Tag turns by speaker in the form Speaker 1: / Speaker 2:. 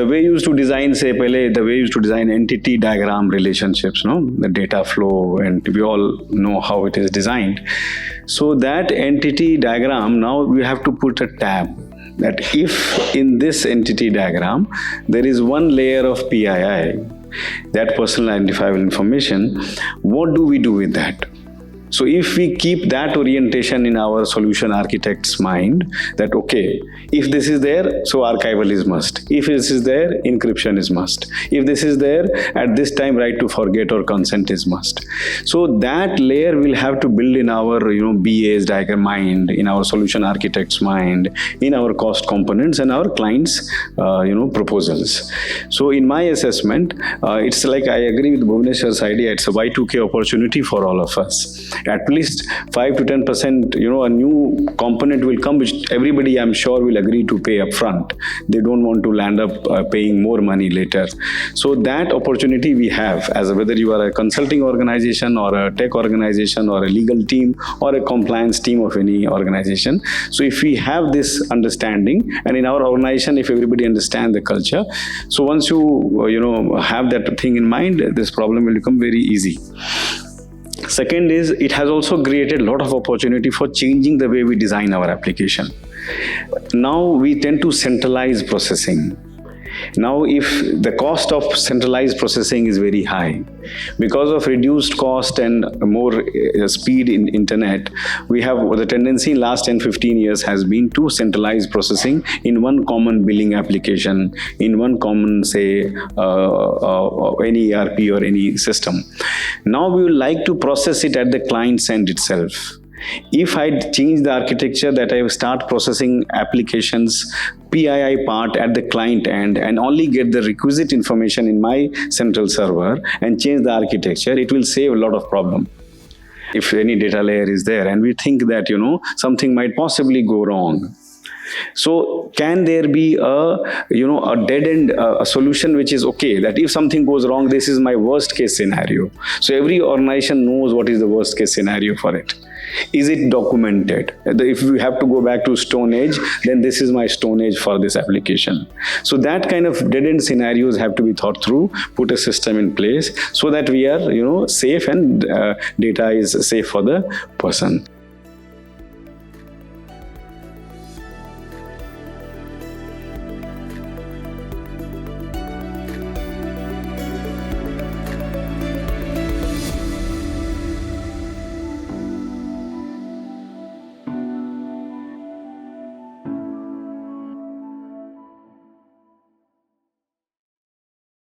Speaker 1: the way you used to design, say, the way you used to design entity diagram relationships, no, the data flow, and we all know how it is designed. So that entity diagram, now we have to put a tab that if in this entity diagram there is one layer of PII, that personal identifiable information, what do we do with that? So if we keep that orientation in our solution architect's mind, that okay, if this is there, so archival is must. If this is there, encryption is must. If this is there, at this time, right to forget or consent is must. So that layer will have to build in our BA's diagram mind, in our solution architect's mind, in our cost components and our clients' proposals. So in my assessment, it's like I agree with Bhuvneshwar's idea. It's a Y2K opportunity for all of us. At least 5 to 10%, a new component will come, which everybody, I'm sure, will agree to pay upfront. They don't want to land up paying more money later. So that opportunity we have, as whether you are a consulting organization or a tech organization or a legal team or a compliance team of any organization. So if we have this understanding, and in our organization, if everybody understands the culture, so once you have that thing in mind, this problem will become very easy. Second is, it has also created a lot of opportunity for changing the way we design our application. Now we tend to centralize processing. Now, if the cost of centralized processing is very high, because of reduced cost and more speed in internet, we have the tendency in last 10-15 years has been to centralize processing in one common billing application, in one common, say, any ERP or any system. Now we would like to process it at the client's end itself. If I change the architecture, that I start processing applications PII part at the client end and only get the requisite information in my central server and change the architecture, it will save a lot of problem. If any data layer is there and we think that something might possibly go wrong. So can there be a dead end a solution which is okay, that if something goes wrong, this is my worst case scenario. So every organization knows what is the worst case scenario for it. Is it documented? If we have to go back to Stone Age, then this is my Stone Age for this application. So that kind of dead end scenarios have to be thought through, put a system in place so that we are safe and data is safe for the person.